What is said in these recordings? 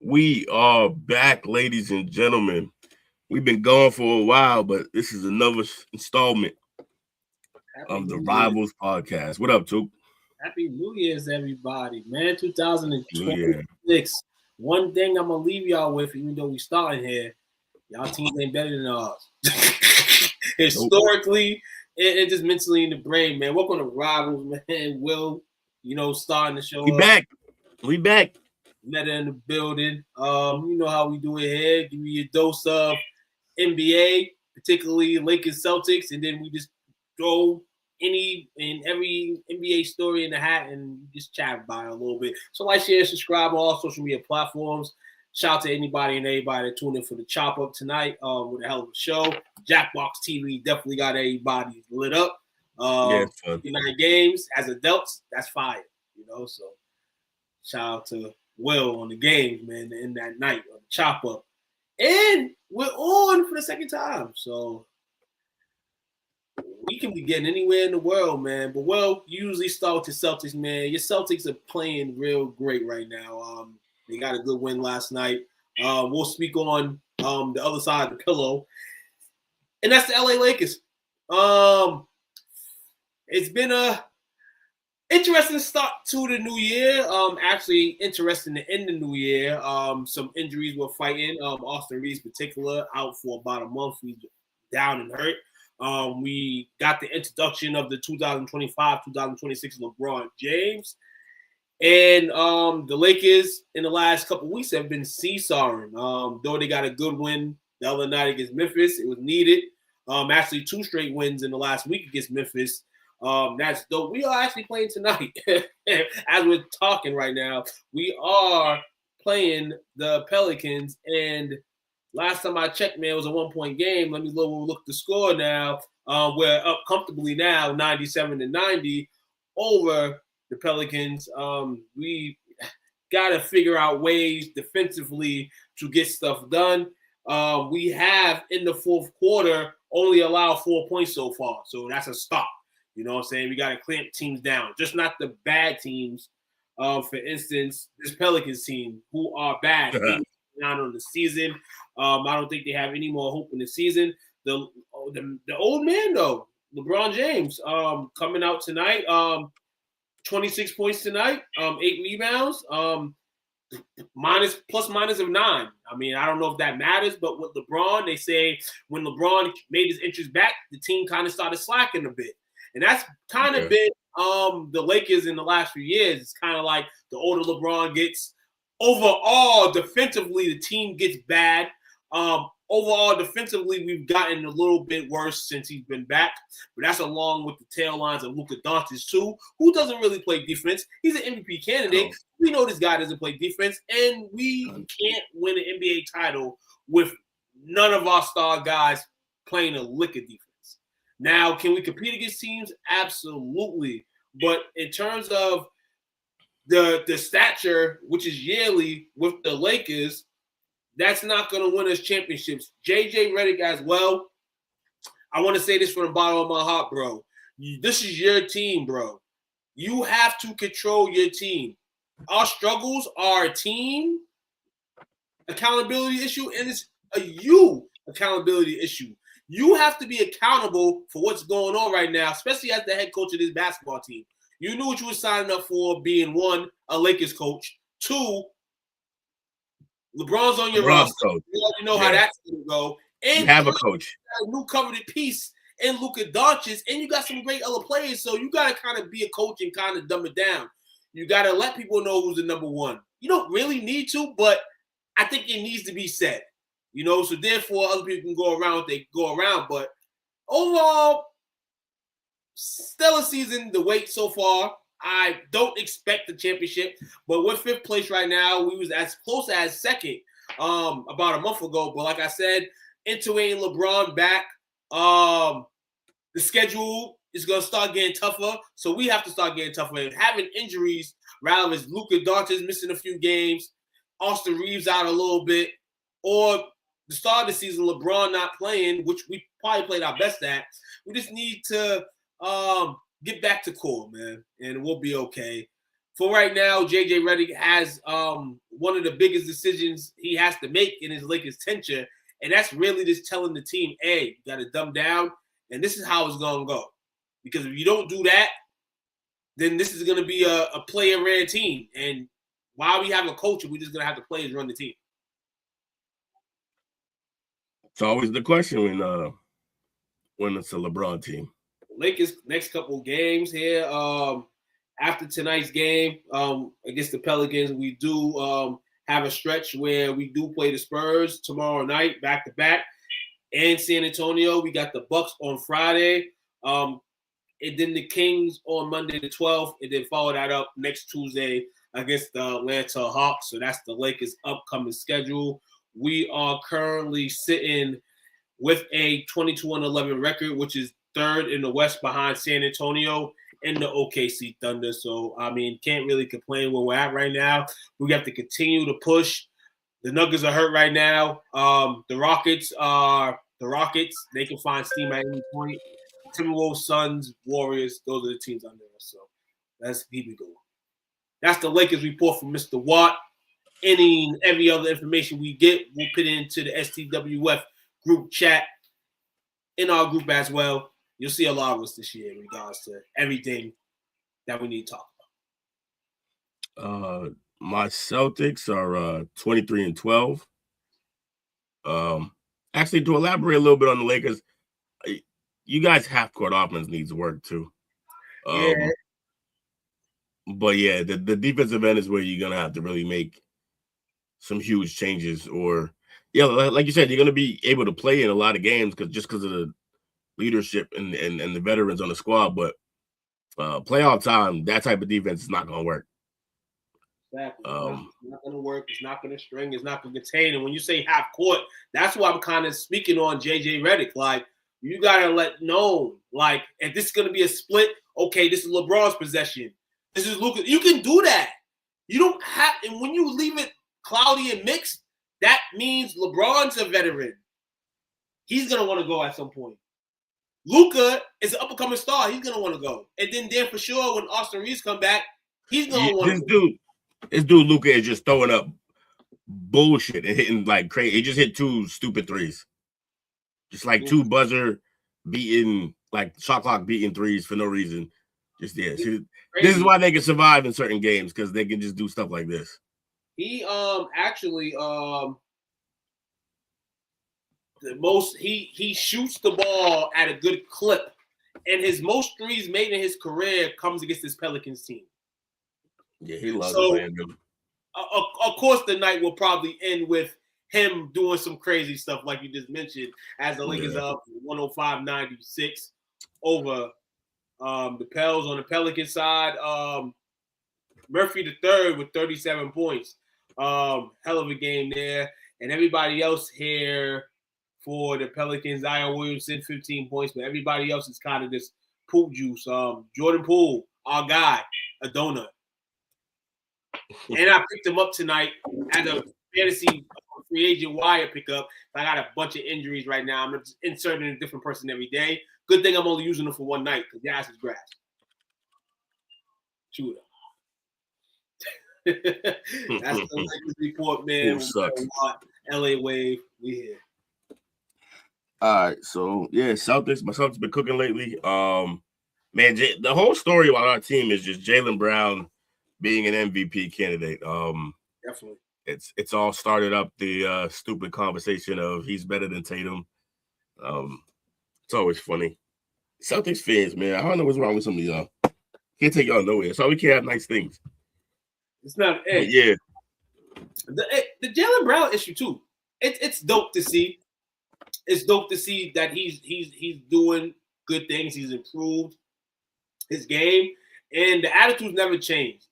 We are back, ladies and gentlemen. We've been gone for a while, but this is another installment of the Rivals podcast. What up, Toop? Happy New Year's, everybody, man. 2026. One thing I'm going to leave y'all with, even though we starting here, y'all teams ain't better than ours. Historically, and just mentally in the brain, man. Welcome to Rivals, man. Will, starting the show. We back. Meta in the building. You know how we do it here. Give you a dose of NBA, particularly Lakers Celtics, and then we just throw any and every NBA story in the hat and just chat about it a little bit. So like, share, subscribe on all social media platforms. Shout out to anybody and everybody that tuned in for the chop up tonight with a hell of a show. Jackbox TV definitely got everybody lit up. United Games as adults, that's fire. So shout out to Will on the games, man, in that night on the chop up. And we're on for the second time. So we can be getting anywhere in the world, man. But Will, you usually start with the Celtics, man. Your Celtics are playing real great right now. They got a good win last night. We'll speak on the other side of the pillow. And that's the LA Lakers. It's been a interesting start to the new year. Actually interesting to end the new year. Some injuries we're fighting. Austin Reeves in particular out for about a month. He's down and hurt. We got the introduction of the 2025-2026 LeBron James. And the Lakers in the last couple of weeks have been seesawing. Though they got a good win the other night against Memphis, it was needed. Actually 2 straight wins in the last week against Memphis. That's dope. We are actually playing tonight. As we're talking right now, we are playing the Pelicans. And last time I checked, man, it was a 1-point game. Let me look the score now. We're up comfortably now, 97-90 over the Pelicans. We got to figure out ways defensively to get stuff done. We have, in the fourth quarter, only allowed 4 points so far. So that's a stop. You know what I'm saying? We got to clamp teams down. Just not the bad teams. For instance, this Pelicans team, who are bad. Down on the season. I don't think they have any more hope in the season. The old man, though, LeBron James, coming out tonight. 26 points tonight. 8 rebounds. Plus minus of 9. I mean, I don't know if that matters, but with LeBron, they say when LeBron made his interest back, the team kind of started slacking a bit. And that's kind of been the Lakers in the last few years. It's kind of like the older LeBron gets. Overall, defensively, the team gets bad. Overall, defensively, we've gotten a little bit worse since he's been back. But that's along with the tail lines of Luka Doncic, too, who doesn't really play defense. He's an MVP candidate. Oh. We know this guy doesn't play defense. And we can't win an NBA title with none of our star guys playing a lick of defense. Now, can we compete against teams? Absolutely. But in terms of the stature, which is yearly with the Lakers, that's not going to win us championships. JJ Redick as well. I want to say this from the bottom of my heart, bro. This is your team, bro. You have to control your team. Our struggles are a team accountability issue, and it's a you accountability issue. You have to be accountable for what's going on right now, especially as the head coach of this basketball team. You knew what you were signing up for, being 1, a Lakers coach, 2, LeBron's on your roster. You know how that's going to go. And you have a coach. A new coveted piece in Luka Doncic, and you got some great other players, so you got to kind of be a coach and kind of dumb it down. You got to let people know who's the number 1. You don't really need to, but I think it needs to be said. So therefore other people can go around what they go around. But overall, stellar season, the wait so far. I don't expect the championship, but we're 5th place right now. We was as close as 2nd about a month ago. But like I said, entering LeBron back, the schedule is gonna start getting tougher. So we have to start getting tougher. And having injuries, rather as Luka Doncic missing a few games, Austin Reeves out a little bit, or the start of the season, LeBron not playing, which we probably played our best at. We just need to get back to core, man, and we'll be okay. For right now, JJ Redick has one of the biggest decisions he has to make in his Lakers tenure, and that's really just telling the team, hey, you got to dumb down, and this is how it's going to go. Because if you don't do that, then this is going to be a player-ran team. And while we have a coach, we're just going to have the players run the team. It's always the question when it's a LeBron team. Lakers next couple games here. After tonight's game against the Pelicans, we do have a stretch where we do play the Spurs tomorrow night, back-to-back. And San Antonio, we got the Bucks on Friday. And then the Kings on Monday the 12th, and then follow that up next Tuesday against the Atlanta Hawks. So that's the Lakers' upcoming schedule. We are currently sitting with a 22-11 record, which is third in the West behind San Antonio and the OKC Thunder. So, I mean, can't really complain where we're at right now. We have to continue to push. The Nuggets are hurt right now. The Rockets are the Rockets. They can find steam at any point. Timberwolves, Suns, Warriors, those are the teams under us. So let's keep it going. That's the Lakers report from Mr. Watt. Every other information we get, we'll put into the STWF group chat in our group as well. You'll see a lot of us this year in regards to everything that we need to talk about. My Celtics are 23-12. Actually, to elaborate a little bit on the Lakers, you guys half-court offense needs work too. Yeah. But yeah, the defensive end is where you're gonna have to really make some huge changes, or like you said, you're gonna be able to play in a lot of games because of the leadership and the veterans on the squad. But playoff time, that type of defense is not gonna work. Exactly. It's not going to work. It's not going to string. It's not going to contain. And when you say half court, that's why I'm kind of speaking on JJ Redick. Like, you got to let known, like, if this is going to be a split, okay, this is LeBron's possession. This is Luka. You can do that. You don't have, and when you leave it cloudy and mixed, that means LeBron's a veteran. He's going to want to go at some point. Luka is an up-and-coming star. He's going to want to go. And then for sure, when Austin Reeves come back, he's going to want to go. This dude Luka is just throwing up bullshit and hitting like crazy. He just hit 2 stupid threes. Just like 2 buzzer beating, like shot clock beating threes for no reason. Just this is why they can survive in certain games, because they can just do stuff like this. He actually the most he shoots the ball at a good clip, and his most threes made in his career comes against this Pelicans team. Yeah, he loves playing them. Of course, the night will probably end with him doing some crazy stuff like you just mentioned, as the Lakers are up 105-96 over the Pels. On the Pelican side, Murphy the third with 37 points. Hell of a game there. And everybody else here for the Pelicans, Zion Williamson, 15 points, but everybody else is kind of this poop juice. Jordan Poole, our guy, a donut. And I picked him up tonight as a fantasy free agent wire pickup. I got a bunch of injuries right now. I'm just inserting a different person every day. Good thing I'm only using them for one night because the ass is grass. Chew it up. That's the Lakers report, man. LA Wave, we here. All right, so yeah, Celtics. My Celtics been cooking lately. Man, the whole story about our team is just Jaylen Brown being an MVP candidate. Definitely. It's all started up the stupid conversation of he's better than Tatum. It's always funny. Celtics fans, man, I don't know what's wrong with some of y'all. Can't take y'all nowhere. So we can't have nice things. It's not. Hey, yeah. The Jaylen Brown issue too. It's dope to see. It's dope to see that he's doing good things. He's improved his game, and the attitude's never changed.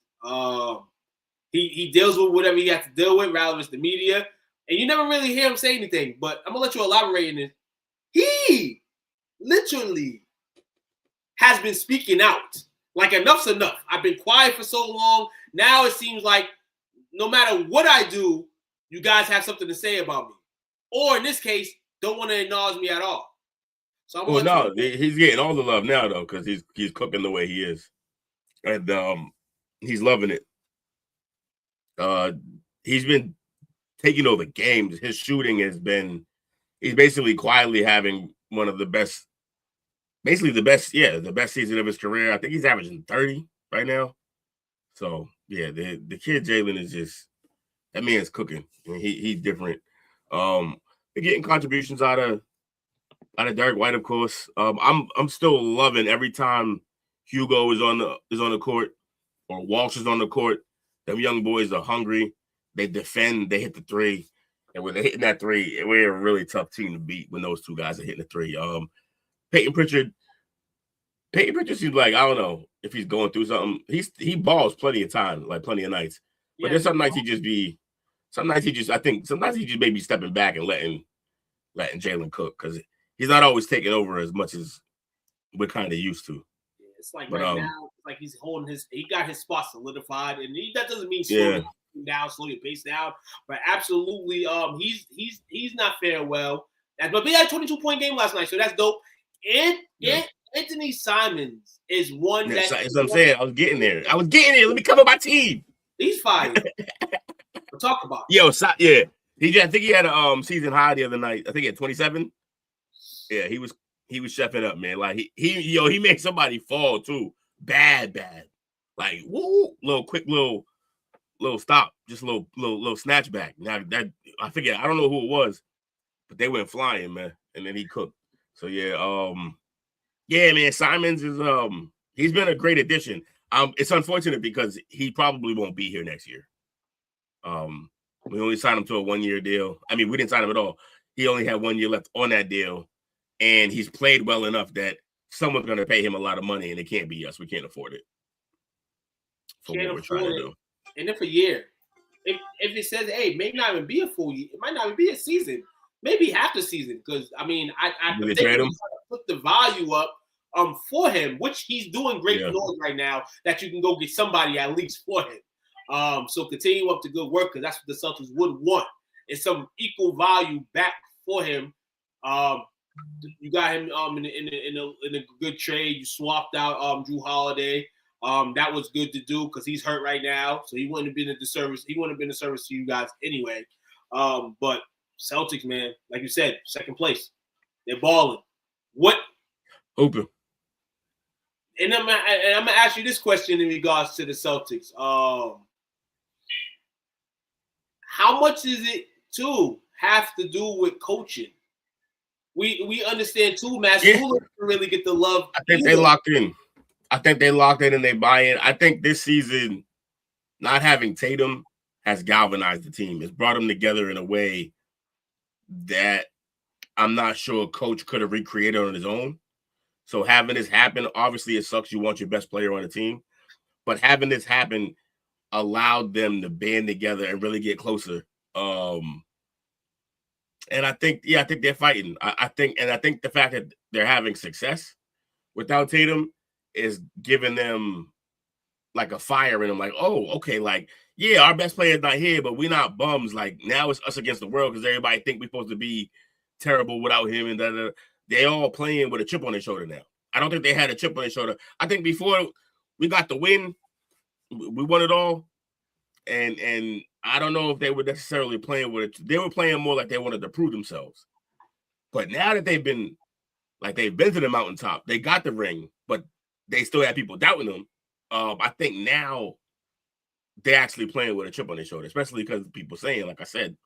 He deals with whatever he has to deal with, rather it's the media, and you never really hear him say anything. But I'm gonna let you elaborate in it. He literally has been speaking out. Like, enough's enough. I've been quiet for so long. Now it seems like no matter what I do, you guys have something to say about me. Or in this case, don't want to acknowledge me at all. So well, no, he's getting all the love now though, because he's cooking the way he is, and he's loving it. He's been taking over games. His shooting has been. He's basically quietly having one of the best. Basically, the best season of his career. I think he's averaging 30 right now. So yeah, the kid Jalen is just that man's cooking. I mean, he's different. They're getting contributions out of Derek White, of course. I'm still loving every time Hugo is on the court or Walsh is on the court. Them young boys are hungry. They defend. They hit the three, and when they're hitting that three, we're a really tough team to beat when those two guys are hitting the three. Peyton Pritchard seems like, I don't know if he's going through something. He balls plenty of time, like plenty of nights. But there's some nights sometimes he just may be stepping back and letting Jalen cook because he's not always taking over as much as we're kind of used to. Yeah, it's like now, it's like he's he got his spot solidified, and that doesn't mean slow your pace down, but absolutely, he's not faring well. But he had a 22-point game last night, so that's dope. And Anthony Simons is one that's what I'm saying. I was getting there. Let me cover my team. He's fine. We'll talk about it. Yo, I think he had a season high the other night. I think he had 27. Yeah, he was chefing up, man. Like he made somebody fall too. Bad. Like little stop, just a little snatch back. Now that I don't know who it was, but they went flying, man. And then he cooked. So yeah, man. Simons is he's been a great addition. It's unfortunate because he probably won't be here next year. We only signed him to a 1-year deal. I mean, we didn't sign him at all. He only had 1 year left on that deal, and he's played well enough that someone's going to pay him a lot of money, and it can't be us. We can't afford it for what we're trying to do. And if a year, if it says, hey, may not even be a full year, it might not even be a season, maybe half the season. Because I mean, I think we're trying to put the value up for him, which he's doing great noise right now. That you can go get somebody at least for him. So continue up the good work because that's what the Celtics would want. It's some equal value back for him. You got him in a good trade. You swapped out Drew Holiday. That was good to do because he's hurt right now, so he wouldn't have been a disservice. He wouldn't have been a service to you guys anyway. But Celtics, man, like you said, second place. They're balling. What? Open. And I'm gonna ask you this question in regards to the Celtics. How much is it have to do with coaching? We understand too, Matt. Yeah. Doesn't really get the love. I think they locked in. And they buy in. I think this season, not having Tatum has galvanized the team. It's brought them together in a way that I'm not sure a coach could have recreated on his own. So having this happen, obviously it sucks. You want your best player on the team. But having this happen allowed them to band together and really get closer. And I think they're fighting. I think the fact that they're having success without Tatum is giving them like a fire in them. Like, oh, okay, like, yeah, our best player is not here, but we're not bums. Like, now it's us against the world because everybody think we're supposed to be terrible without him. And they all playing with a chip on their shoulder now. I don't think they had a chip on their shoulder. I think before we got the win, we won it all. And I don't know if they were necessarily playing with it. They were playing more like they wanted to prove themselves. But now that they've been to the mountaintop, they got the ring, but they still had people doubting them. I think now they're actually playing with a chip on their shoulder, especially because people saying, like I said,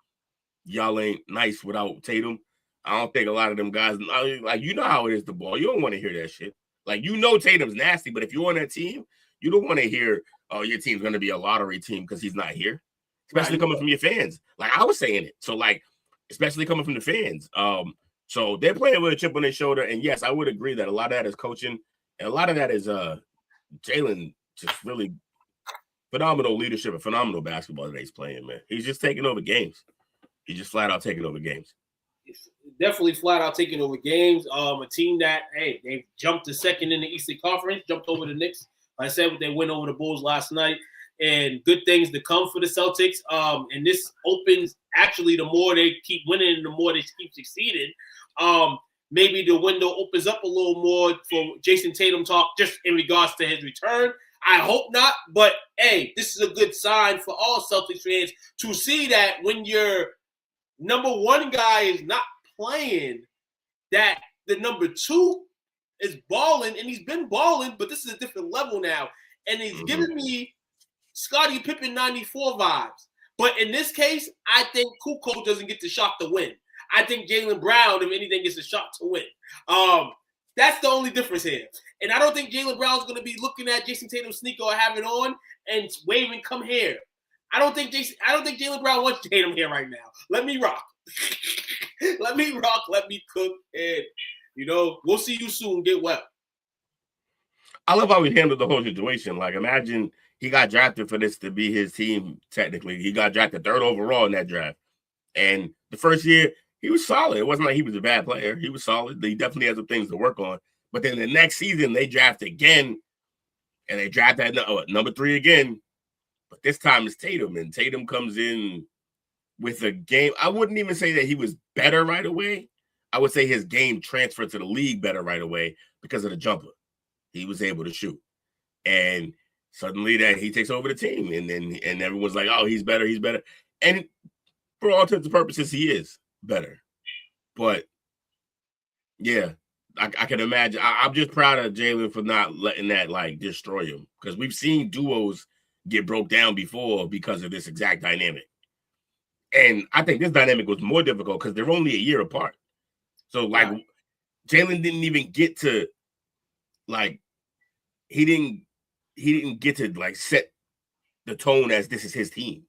y'all ain't nice without Tatum. I don't think a lot of them guys, like, you know how it is, the ball. You don't want to hear that shit. Like, you know Tatum's nasty, but if you're on that team, you don't want to hear, oh, your team's going to be a lottery team because he's not here, especially coming from your fans. Like, I was saying it. So, like, especially coming from the fans. So they're playing with a chip on their shoulder. And, yes, I would agree that a lot of that is coaching. And a lot of that is Jalen just really phenomenal leadership and phenomenal basketball that he's playing, man. He's just taking over games. He's just flat out taking over games. Definitely flat out taking over games. A team that, hey, they jumped to second in the Eastern Conference, jumped over the Knicks. Like I said, they went over the Bulls last night. And good things to come for the Celtics. And this opens, actually, the more they keep winning, the more they keep succeeding. Maybe the window opens up a little more for Jason Tatum talk just in regards to his return. I hope not, but hey, this is a good sign for all Celtics fans to see that when your number one guy is not playing, that the number two is balling, and he's been balling, but this is a different level now. And he's giving me Scottie Pippen 94 vibes. But in this case, I think Kukoc doesn't get the shot to win. I think Jaylen Brown, if anything, gets a shot to win. That's the only difference here. And I don't think Jaylen Brown's going to be looking at Jason Tatum's sneaker or have it on and waving, "Come here." I don't think Jaylen Brown wants Tatum here right now. Let me rock. Let me rock. Let me cook. And, we'll see you soon. Get well. I love how he handled the whole situation. Like, imagine he got drafted for this to be his team, technically. He got drafted 3rd overall in that draft. And the first year, he was solid. It wasn't like he was a bad player. He was solid. He definitely had some things to work on. But then the next season, they draft again, and they draft that number 3 again. But this time it's Tatum, and Tatum comes in with a game. I wouldn't even say that he was better right away. I would say his game transferred to the league better right away because of the jumper. He was able to shoot. And suddenly that he takes over the team, and everyone's like, "Oh, he's better, he's better." And for all intents and purposes, he is better. But yeah, I can imagine. I'm just proud of Jaylen for not letting that destroy him, because we've seen duos get broke down before because of this exact dynamic. And I think this dynamic was more difficult because they're only a year apart. So Jaylen didn't even get to he didn't get to set the tone as this is his team,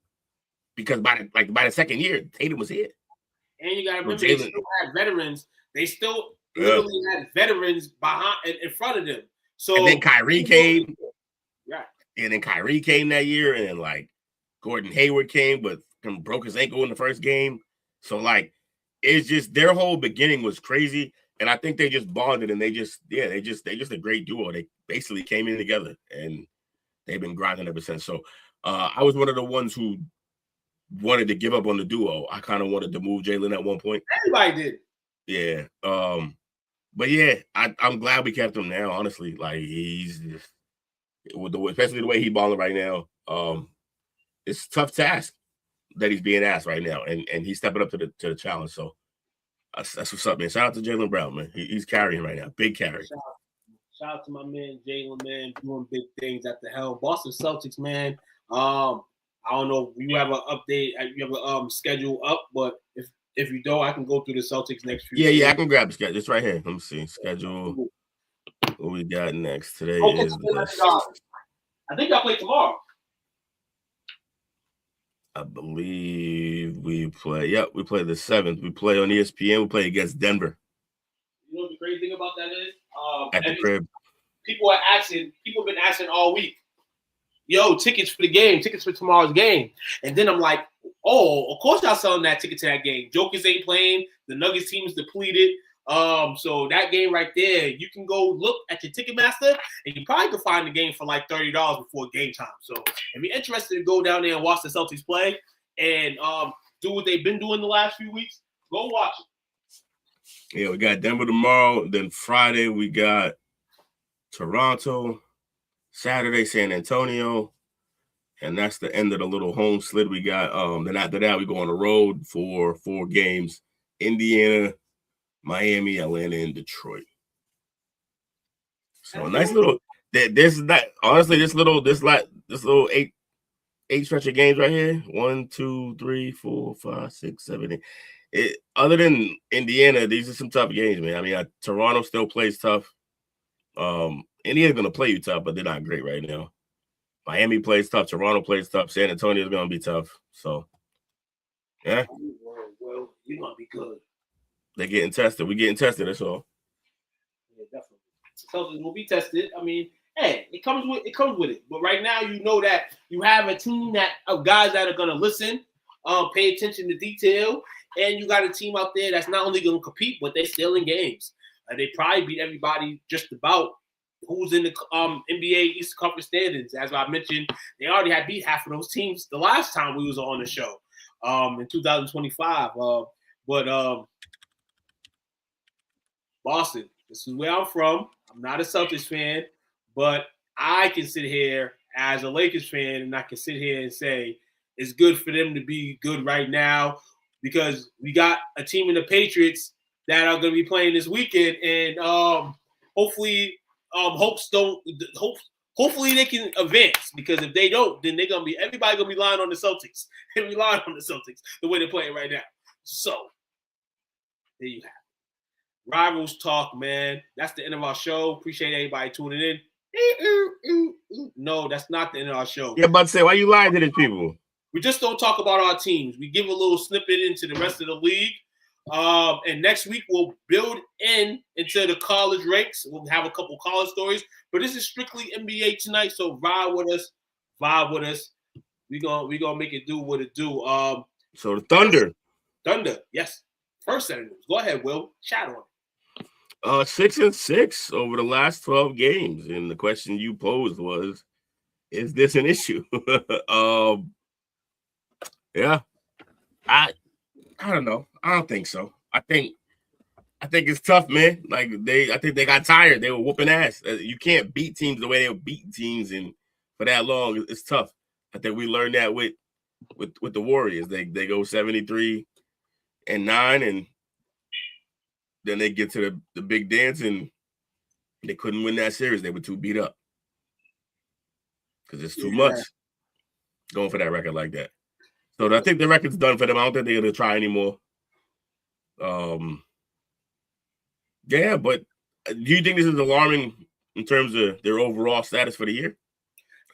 because by the second year, Tatum was here. And you got to remember, they still had veterans. They still literally had veterans in front of them. So and then Kyrie came. Yeah. And then Kyrie came that year, and then Gordon Hayward came, but broke his ankle in the first game. So it's just their whole beginning was crazy. And I think they just bonded, and they're just a great duo. They basically came in together, and they've been grinding ever since. So I was one of the ones who wanted to give up on the duo. I kind of wanted to move Jaylen at one point. Everybody did. Yeah. But yeah, I'm glad we kept him now, honestly. He's just, especially the way he's balling right now. It's a tough task that he's being asked right now, and he's stepping up to the challenge. So that's what's up, man. Shout out to Jaylen Brown, man. He's carrying right now. Big carry. Shout out to my man Jaylen, man, doing big things at the helm. Boston Celtics, man. I don't know if you have an update, you have a schedule up, but if you don't, I can go through the Celtics next few days. Yeah, I can grab the schedule. It's right here. Let me see. Schedule. What we got next? Today is I think I play tomorrow. I believe we play. Yep, we play the 7th. We play on ESPN. We play against Denver. You know what the crazy thing about that is? At the crib. People have been asking all week, "Yo, tickets for the game, tickets for tomorrow's game." And then I'm like, "Oh, of course y'all selling that ticket to that game. Jokers ain't playing. The Nuggets team is depleted. So that game right there, you can go look at your Ticketmaster, and you probably can find the game for $30 before game time. So if you're interested to go down there and watch the Celtics play and do what they've been doing the last few weeks, go watch it." Yeah, we got Denver tomorrow. Then Friday we got Toronto. Saturday, San Antonio. And that's the end of the little home slid we got. Then after that, we go on the road for 4 games: Indiana, Miami, Atlanta, and Detroit. So a nice little. This little eight stretch of games right here. 1, 2, 3, 4, 5, 6, 7, 8. Other than Indiana, these are some tough games, man. I mean, Toronto still plays tough. Indiana's gonna play you tough, but they're not great right now. Miami plays tough. Toronto plays tough. San Antonio is gonna be tough. So, yeah. Well, you're gonna be good. They're getting tested. We're getting tested. That's all. Yeah, definitely. Celtics will be tested. I mean, hey, it comes with it. But right now, you know that you have a team of guys that are gonna listen. pay attention to detail, and you got a team out there that's not only going to compete, but they're still in games. They probably beat everybody just about who's in the NBA East Conference standings. As I mentioned, they already had beat half of those teams the last time we was on the show in 2025. Boston, this is where I'm from. I'm not a Celtics fan, but I can sit here as a Lakers fan, and I can sit here and say it's good for them to be good right now because we got a team in the Patriots that are going to be playing this weekend, and hopefully they can advance, because if they don't, then everybody gonna be lying on the Celtics. They're relying on the Celtics the way they're playing right now. So there you have it. Rivals talk, man. That's the end of our show. Appreciate everybody tuning in. No, that's not the end of our show. Yeah, but say, why you lying to these people? We just don't talk about our teams. We give a little snippet into the rest of the league. And next week we'll build into the college ranks. We'll have a couple college stories, but this is strictly NBA tonight. So vibe with us. We gonna make it do what it do. So the Thunder, yes. First set of news. Go ahead, Will. Chat on it. 6-6 over the last 12 games, and the question you posed was, is this an issue? Yeah, I don't know. I don't think so. I think it's tough, man. Like I think they got tired. They were whooping ass. You can't beat teams the way they were beating teams, and for that long, it's tough. I think we learned that with the Warriors. They go 73-9, and then they get to the big dance, and they couldn't win that series. They were too beat up because it's too much going for that record like that. So I think the record's done for them. I don't think they're going to try anymore. Yeah, but do you think this is alarming in terms of their overall status for the year?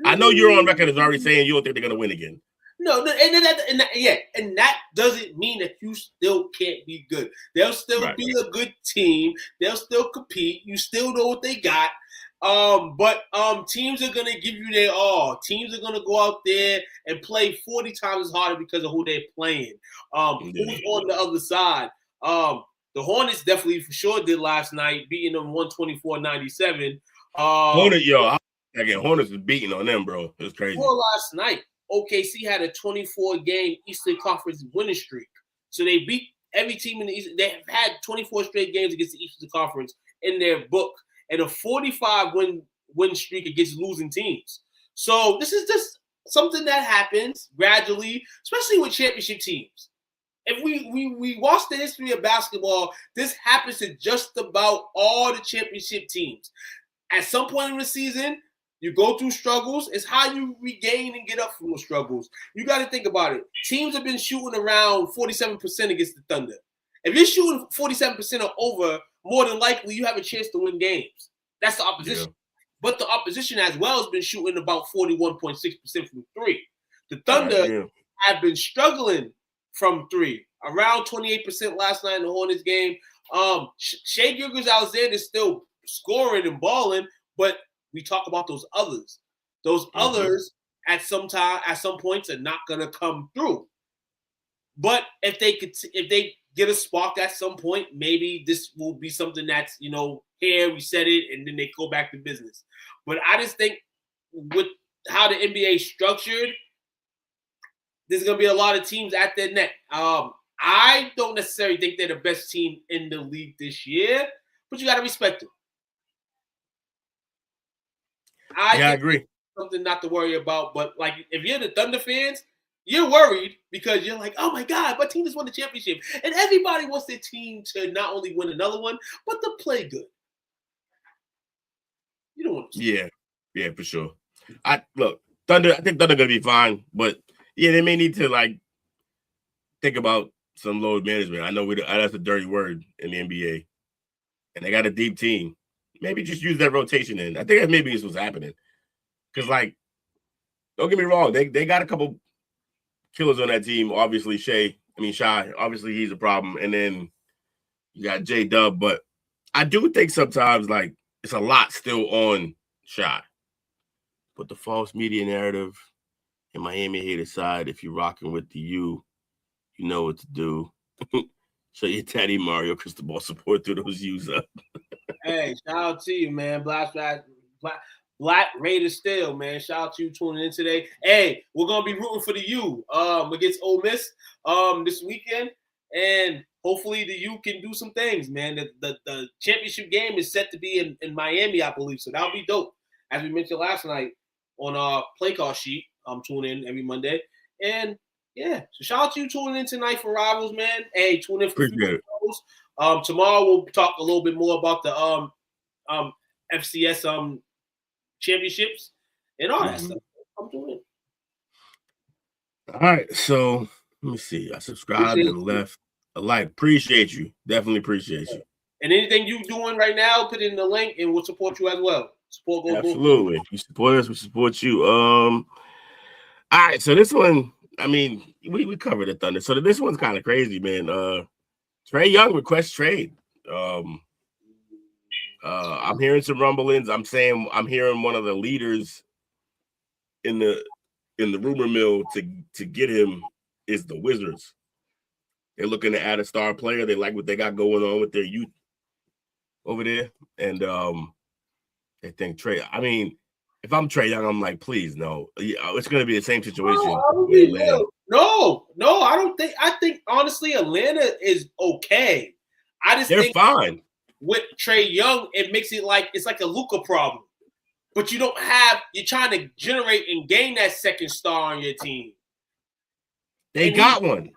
I know you're on record as already saying you don't think they're going to win again. No, and that doesn't mean that you still can't be good. They'll still be a good team. They'll still compete. You still know what they got. But teams are gonna give you their all. Teams are gonna go out there and play 40 times harder because of who they're playing. Who's on the other side? The Hornets definitely for sure did last night, beating them 124-97. Hornets was beating on them, bro. It was crazy. Well, last night, OKC had a 24-game Eastern Conference winning streak. So they beat every team in the East. They have had 24 straight games against the Eastern Conference in their book, and a 45-win streak against losing teams. So this is just something that happens gradually, especially with championship teams. If we watch the history of basketball, this happens to just about all the championship teams. At some point in the season, you go through struggles. It's how you regain and get up from those struggles. You got to think about it. Teams have been shooting around 47% against the Thunder. If you're shooting 47% or over, more than likely you have a chance to win games. That's the opposition. Yeah. But the opposition as well has been shooting about 41.6% from three. The Thunder have been struggling from three, around 28% last night in the Hornets game. Shai Gilgeous-Alexander is still scoring and balling, but we talk about those others. Those others at some points are not gonna come through. But if they get a spark at some point, maybe this will be something that's, here we said it and then they go back to business. But I just think with how the NBA is structured, there's gonna be a lot of teams at their neck. I don't necessarily think they're the best team in the league this year, but you gotta respect them. I agree. Something not to worry about, but like if you're the Thunder fans, you're worried because you're like, oh my God, my team just won the championship. And everybody wants their team to not only win another one, but to play good. You don't want to. Yeah, for sure. I think Thunder gonna be fine, but yeah, they may need to think about some load management. I know that's a dirty word in the NBA. And they got a deep team. Maybe just use that rotation in. I think that maybe is what's happening. Because, don't get me wrong, they got a couple killers on that team. Obviously, Shai, obviously he's a problem. And then you got J-Dub. But I do think sometimes, it's a lot still on Shai. Put the false media narrative in Miami hate aside if you're rocking with the U. You know what to do. Show your daddy Mario crystal ball support through those U's up. Hey, shout out to you, man. Black Raiders still, man. Shout out to you tuning in today. Hey, we're gonna be rooting for the U against Ole Miss this weekend, and hopefully the U can do some things, man. The championship game is set to be in Miami, I believe, so that'll be dope. As we mentioned last night on our play call sheet, I'm tuning in every Monday, and yeah, so shout out to you tuning in tonight for Rivals, man. Hey, tune in for Rivals. Tomorrow we'll talk a little bit more about the FCS championships and all that stuff. I'm doing it. All right, so let me see. I subscribed and left a like. Appreciate you. Definitely appreciate you. And anything you doing right now, put in the link and we'll support you as well. Support goes absolutely. If you support us, we support you. All right, so this one, I mean, we covered the Thunder. So this one's kind of crazy, man. Trae Young requests trade. I'm hearing some rumblings. I'm hearing one of the leaders in the rumor mill to get him is the Wizards. They're looking to add a star player. They like what they got going on with their youth over there, and they think Trae. I mean, if I'm Trae Young, I'm like, please, no. It's going to be the same situation. No, I don't think. I think honestly, Atlanta is okay. They're fine with Trae Young. It makes it like it's like a Luka problem, but you're trying to generate and gain that second star on your team. They got one,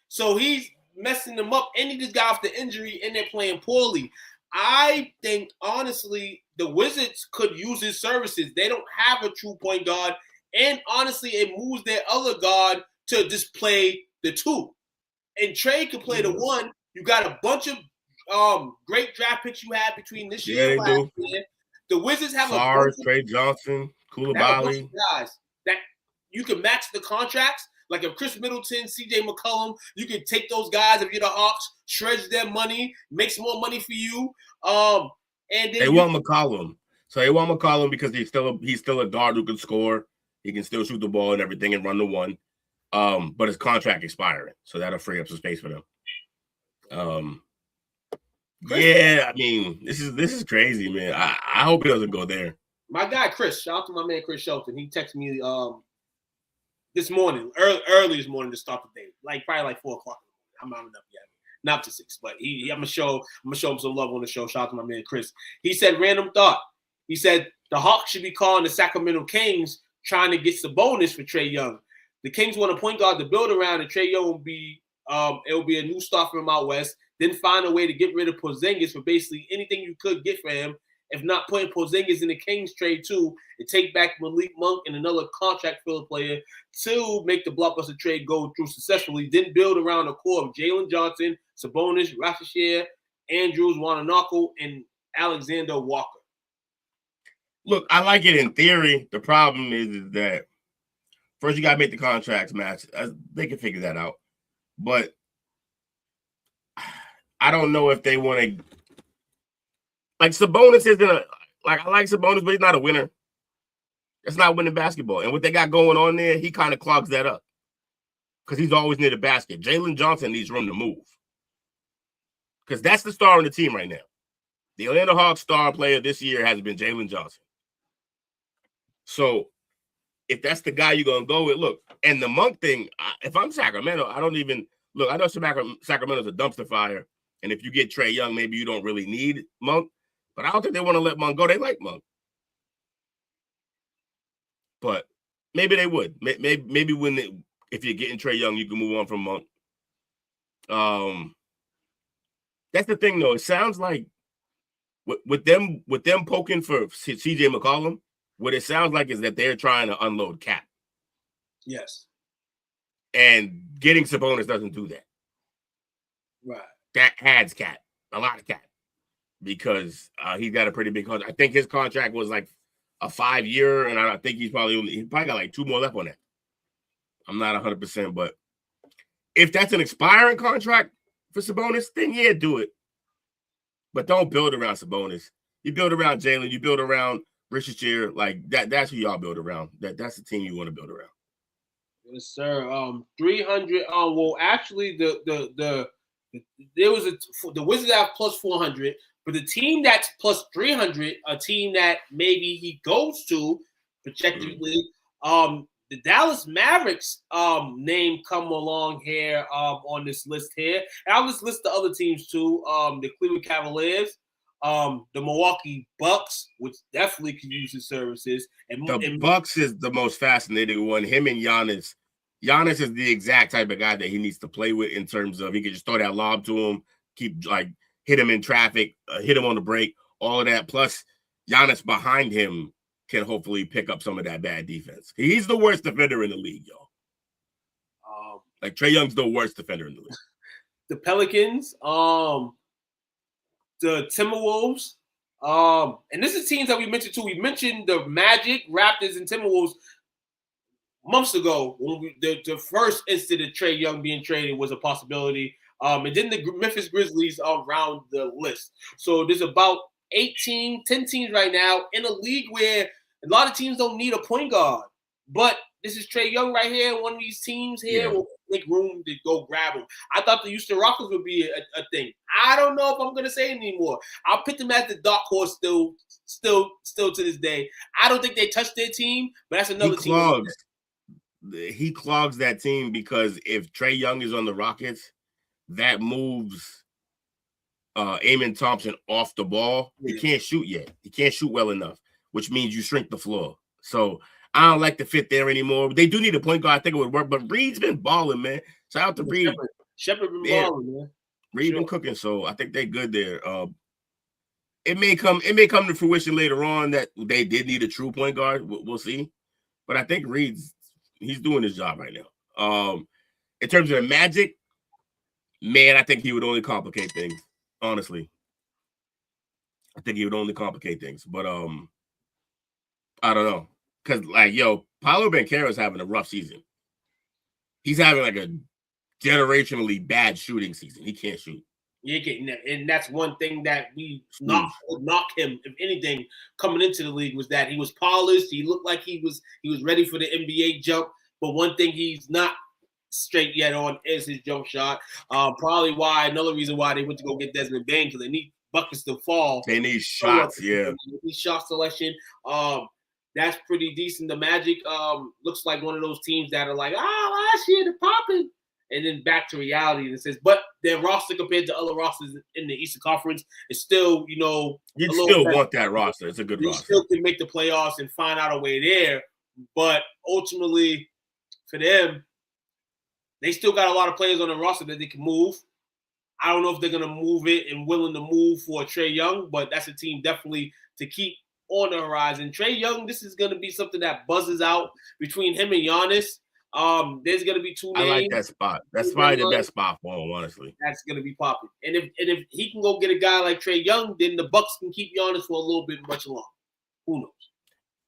so he's messing them up, and he just got off the injury, and they're playing poorly. I think honestly, the Wizards could use his services. They don't have a true point guard, and honestly, it moves their other guard to just play the two. And Trae could play the one. You got a bunch of great draft picks you had between this year and last year. The Wizards have Trae Johnson, Koulibaly, guys that you can match the contracts. Like if Chris Middleton, CJ McCollum, you can take those guys if you're the Hawks, shreds their money, makes more money for you. And then they want McCollum. So they want McCollum because he's still a guard who can score. He can still shoot the ball and everything and run the one. But his contract expiring, so that'll free up some space for them. Yeah, I mean, this is crazy, man. I hope it doesn't go there. My guy Chris, shout out to my man Chris Shelton. He texted me this morning, early this morning to start the day, probably 4:00. I'm not enough yet, not to 6, but I'm gonna show him some love on the show. Shout out to my man Chris. He said, random thought. He said the Hawks should be calling the Sacramento Kings trying to get Sabonis for Trae Young. The Kings want a point guard to build around, and Trae Young will be a new star from out west. Then find a way to get rid of Porzingis for basically anything you could get for him. If not putting Porzingis in the Kings trade too, and take back Malik Monk and another contract filler player to make the blockbuster trade go through successfully. Then build around a core of Jalen Johnson, Sabonis, Rashier, Andrews, Wananaku, and Alexander Walker. Look, I like it in theory. The problem is that first you got to make the contracts match. They can figure that out. But I don't know if they want to. Like Sabonis isn't I like Sabonis, but he's not a winner. That's not winning basketball. And what they got going on there, he kind of clogs that up because he's always near the basket. Jalen Johnson needs room to move because that's the star on the team right now. The Atlanta Hawks star player this year has been Jalen Johnson. So if that's the guy you're going to go with, look, and the Monk thing, if I'm Sacramento, I don't even look. I know Sacramento's a dumpster fire. And if you get Trae Young, maybe you don't really need Monk. But I don't think they want to let Monk go. They like Monk. But maybe they would. Maybe if you're getting Trae Young, you can move on from Monk. That's the thing, though. It sounds like with them poking for CJ McCollum, what it sounds like is that they're trying to unload Cap. Yes. And getting Sabonis doesn't do that. Right. That adds Cap, a lot of Cap. Because he's got a pretty big contract. I think his contract was like a 5-year, and I think he probably got like 2 more left on that. I'm not 100%, but if that's an expiring contract for Sabonis, then yeah, do it. But don't build around Sabonis. You build around Jalen. You build around Rashier. Like that's who y'all build around. That's the team you want to build around. Yes, sir. 300. Well, actually, there was the Wizards have plus 400, but the team that's plus 300, a team that maybe he goes to projectively. The Dallas Mavericks name come along here on this list here. And I'll just list the other teams too. The Cleveland Cavaliers, the Milwaukee Bucks, which definitely could use his services. And Bucks is the most fascinating one. Him and Giannis. Giannis is the exact type of guy that he needs to play with in terms of he can just throw that lob to him, keep hit him in traffic, hit him on the break, all of that. Plus, Giannis behind him can hopefully pick up some of that bad defense. He's the worst defender in the league, y'all. Trae Young's the worst defender in the league. The Pelicans, the Timberwolves, and this is teams that we mentioned too. We mentioned the Magic, Raptors, and Timberwolves months ago when the first incident of Trae Young being traded was a possibility. And then the Memphis Grizzlies are around the list. So there's about 10 teams right now in a league where a lot of teams don't need a point guard. But this is Trae Young right here. One of these teams here will make room to go grab him. I thought the Houston Rockets would be a thing. I don't know if I'm going to say it anymore. I'll put them as the dark horse still to this day. I don't think they touched their team, but that's another team. He clogs that team because if Trae Young is on the Rockets, that moves Amen Thompson off the ball. Yeah. He can't shoot yet. He can't shoot well enough, which means you shrink the floor. So I don't like to fit there anymore. They do need a point guard. I think it would work, but Reed's been balling, man. Shout out to Reed. Shepard been balling, man. Reed been cooking, so I think they're good there. It may come to fruition later on that they did need a true point guard. We'll see. But I think he's doing his job right now. In terms of the Magic, man, I think he would only complicate things. Honestly, I think he would only complicate things. But I don't know, because Paolo Banchero is having a rough season. He's having a generationally bad shooting season. He can't shoot. Yeah, and that's one thing that we knock him, if anything, coming into the league was that he was polished. He looked like he was ready for the NBA jump. But one thing he's not straight yet on is his jump shot. Probably another reason why they went to go get Desmond Bain, because they need buckets to fall. They need shots, yeah. They need shot selection. That's pretty decent. The Magic looks like one of those teams that are like, last year they're popping. And then back to reality, and it says, but their roster compared to other rosters in the Eastern Conference is still, you still want that roster. It's a good roster. They still can make the playoffs and find out a way there, but ultimately, for them, they still got a lot of players on the roster that they can move. I don't know if they're gonna move it and willing to move for Trae Young, but that's a team definitely to keep on the horizon. Trae Young, this is gonna be something that buzzes out between him and Giannis. There's gonna be two names. I like that spot. That's probably the best spot for him, honestly. That's gonna be popping. And if he can go get a guy like Trae Young, then the Bucks can keep Giannis for a little bit much longer. Who knows?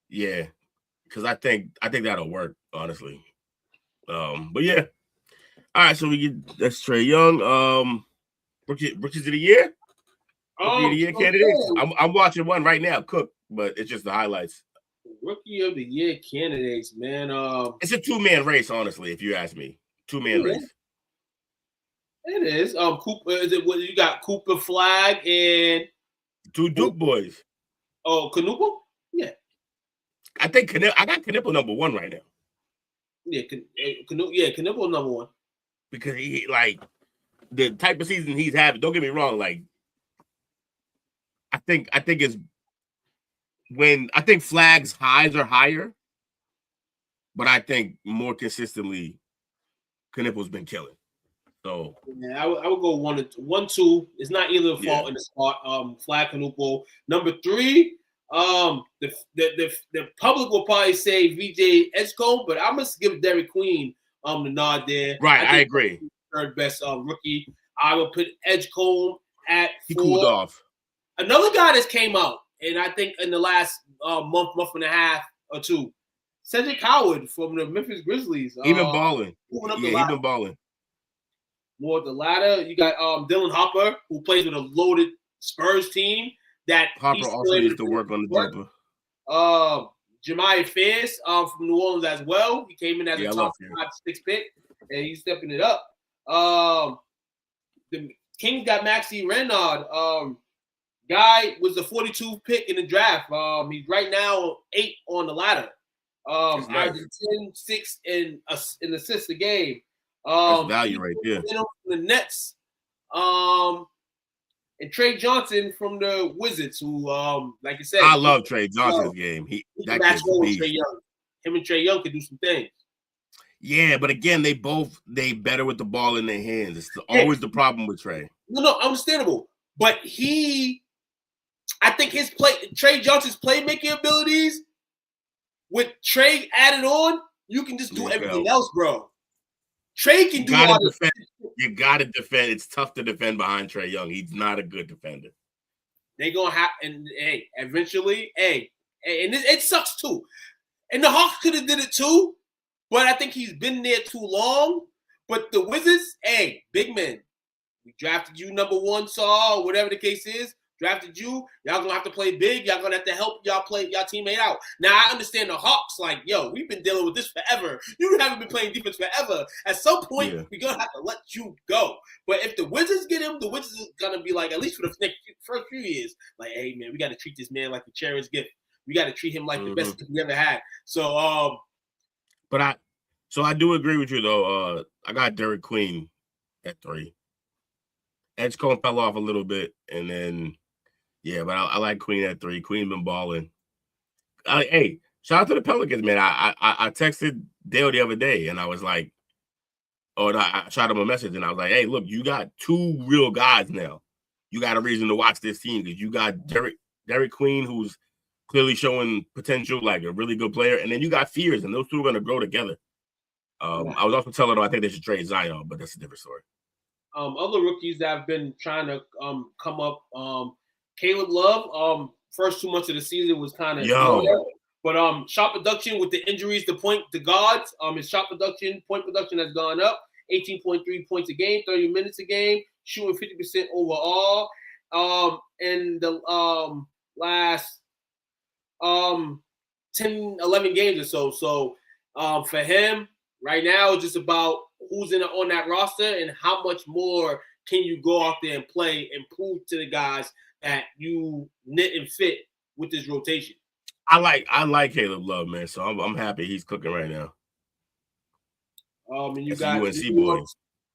Yeah, because I think that'll work, honestly. But yeah. All right, so that's Trae Young. Rookies of the year. Rookie of the year candidates. I'm watching one right now, Cook, but it's just the highlights. Rookie of the year candidates, man. It's a 2-man race, honestly, if you ask me. 2-man race. It is. Cooper. Is it what you got? Cooper, Flag, and 2 Duke boys. Oh, Knuckle? Yeah. I think I got Knuckle number 1 right now. Yeah, Knuckle number 1. Because he the type of season he's having. Don't get me wrong. I think it's when I think Flag's highs are higher, but I think more consistently, Knuckle's been killing. So yeah, I would go 1, 2. It's not either fault in the spot. Flag, Knuckle. Number 3. The public will probably say VJ Edgecombe, but I must give Derek Queen the nod there. Right, I agree. Third best rookie. I would put Edgecombe at 4. He cooled off. Another guy that came out, and I think in the last month and a half or 2, Cedric Howard from the Memphis Grizzlies. He been balling. He been balling. More the ladder. You got Dylan Hopper, who plays with a loaded Spurs team. That Hopper also needs to work on the jumper. Jemiah Fierce from New Orleans as well. He came in as a top 5-6 pick, and he's stepping it up. The Kings got Maxi Renard. Guy was the 42 pick in the draft. He's right now 8 on the ladder. Averaging 10, 6, and assists a game. That's value right there. The Nets. And Trae Johnson from the Wizards, who, like I said, I love Trae Johnson's game. He that kid's Trae Young. Him and Trae Young can do some things. Yeah, but again, they better with the ball in their hands. It's always the problem with Trae. No, understandable. But I think Trae Johnson's playmaking abilities, with Trae added on, you can just do everything else, bro. Trae can do all this. You gotta defend. It's tough to defend behind Trae Young. He's not a good defender. They're gonna have, and eventually, and it sucks too. And the Hawks could have did it too, but I think he's been there too long. But the Wizards, big man, we drafted you number 1, Saul, whatever the case is. Drafted you. Y'all gonna have to play big. Y'all gonna have to help y'all play y'all teammate out. Now I understand the Hawks, like, yo, we've been dealing with this forever. You haven't been playing defense forever. At some point, we're gonna have to let you go. But if the Wizards get him, the Wizards is gonna be like, at least for the first few years, like, hey man, we gotta treat this man like a cherished gift. We gotta treat him like the best gift we ever had. So I do agree with you though. I got Derek Queen at 3. Edgecombe fell off a little bit, and then but I like Queen at 3. Queen been balling. Hey, shout out to the Pelicans, man. I texted Dale the other day, and I was like, I shot him a message, and I was like, hey, look, you got 2 real guys now. You got a reason to watch this team because you got Derek Queen, who's clearly showing potential, like a really good player, and then you got Fears, and those 2 are going to grow together. I was also telling them I think they should trade Zion, but that's a different story. Other rookies that have been trying to come up, Caleb Love, first 2 months of the season was kind of but shot production with the injuries to guards, his shot production, point production has gone up, 18.3 points a game, 30 minutes a game, shooting 50% overall. In the last 10, 11 games or so. So for him, right now, it's just about who's on that roster and how much more can you go out there and play and prove to the guys that you knit and fit with this rotation. I like Caleb Love, man. So I'm happy he's cooking right now. And you got UNC boy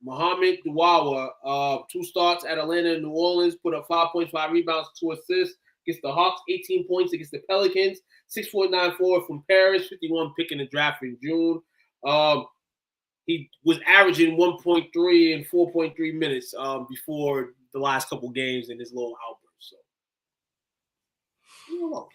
Muhammad Duwawa, 2 starts at Atlanta and New Orleans, put up 5 points, 5 rebounds, 2 assists against the Hawks, 18 points against the Pelicans, 6.94 from Paris, 51 pick in the draft in June. He was averaging 1.3 and 4.3 minutes before the last couple games in his little outburst. So, all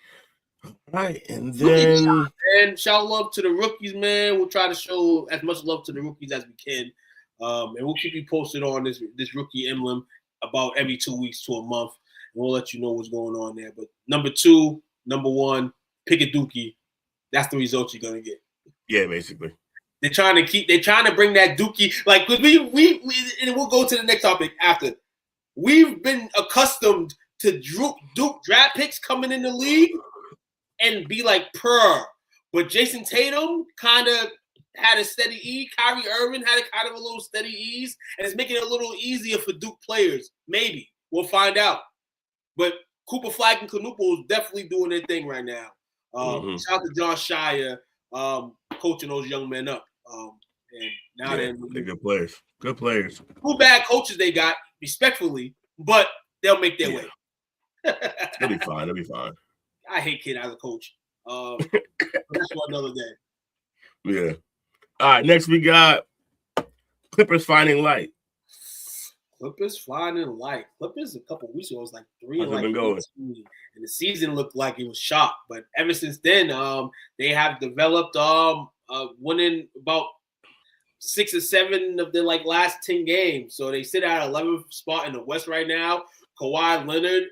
right, and then shout love to the rookies, man. We'll try to show as much love to the rookies as we can, and we'll keep you posted on this rookie emblem about every 2 weeks to a month, and we'll let you know what's going on there. But number 2, number 1, pick a dookie. That's the result you're gonna get. Yeah, basically. They're trying to bring that dookie, like, cause we and we'll go to the next topic after. We've been accustomed to Duke draft picks coming in the league and be like but Jason Tatum kind of had a steady ease. Kyrie Irving had a kind of a little steady ease, and it's making it a little easier for Duke players. Maybe we'll find out. But Cooper Flag and Canupo is definitely doing their thing right now. Shout out to John Shire, coaching those young men up. And now they're good players. Good players. 2 bad coaches they got, respectfully, but they'll make their way. They'll be fine. They'll be fine. I hate Kid as a coach. That's for another day. Yeah. All right. Next we got Clippers finding light. Clippers finding light. Clippers a couple weeks ago was like 3 and been going. And the season looked like it was shot. But ever since then, they have developed winning about 6 or 7 of their last 10 games. So they sit at 11th spot in the West right now. Kawhi Leonard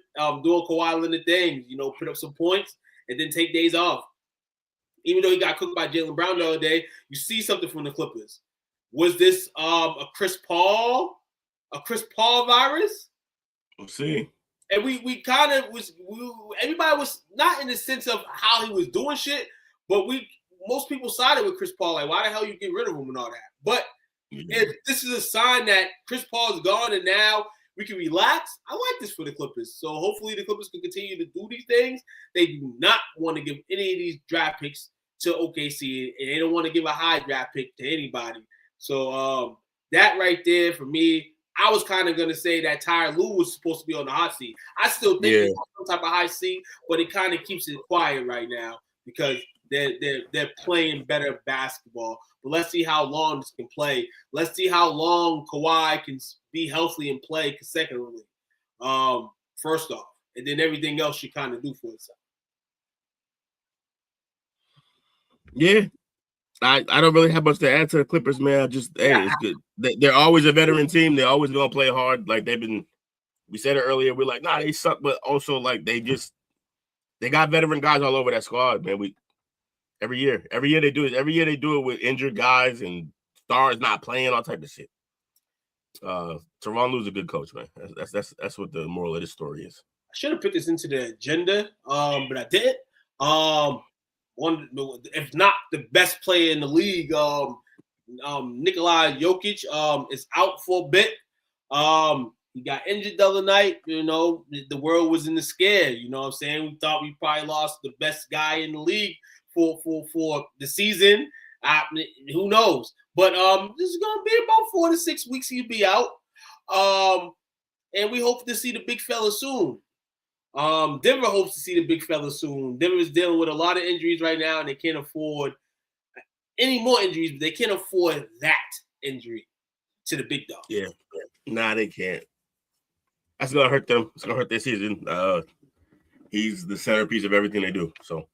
doing Kawhi Leonard things, put up some points and then take days off. Even though he got cooked by Jaylen Brown the other day, you see something from the Clippers. Was this a Chris Paul virus? We'll see. And we kind of everybody was not in the sense of how he was doing shit, But most people sided with Chris Paul. Like, why the hell you get rid of him and all that? But if this is a sign that Chris Paul is gone and now we can relax, I like this for the Clippers. So hopefully the Clippers can continue to do these things. They do not want to give any of these draft picks to OKC, and they don't want to give a high draft pick to anybody. So that right there for me, I was kind of going to say that Tyronn Lue was supposed to be on the hot seat. I still think he's on some type of high seat, but it kind of keeps it quiet right now because they're playing better basketball. But let's see how long this can play. Let's see how long Kawhi can be healthy and play consecutively. First off, and then everything else should kind of do for itself. Yeah. I don't really have much to add to the Clippers, man. It's good. They're always a veteran team. They're always going to play hard. Like we said it earlier, we're like, nah, they suck, but also like they got veteran guys all over that squad, man. Every year they do it. Every year they do it with injured guys and stars not playing, all type of shit. Tyronn Lue's a good coach, man. That's what the moral of this story is. I should have put this into the agenda, but I didn't. One, if not the best player in the league, Nikola Jokic is out for a bit. He got injured the other night. You know, the world was in the scare. You know what I'm saying? We thought we probably lost the best guy in the league for the season. Who knows? But this is gonna be about 4 to 6 weeks. He'll be out. And we hope to see the big fella soon. Denver hopes to see the big fella soon. Denver is dealing with a lot of injuries right now, and they can't afford any more injuries, but they can't afford that injury to the big dog. Yeah. Nah, they can't. That's gonna hurt them. It's gonna hurt their season. He's the centerpiece of everything they do. So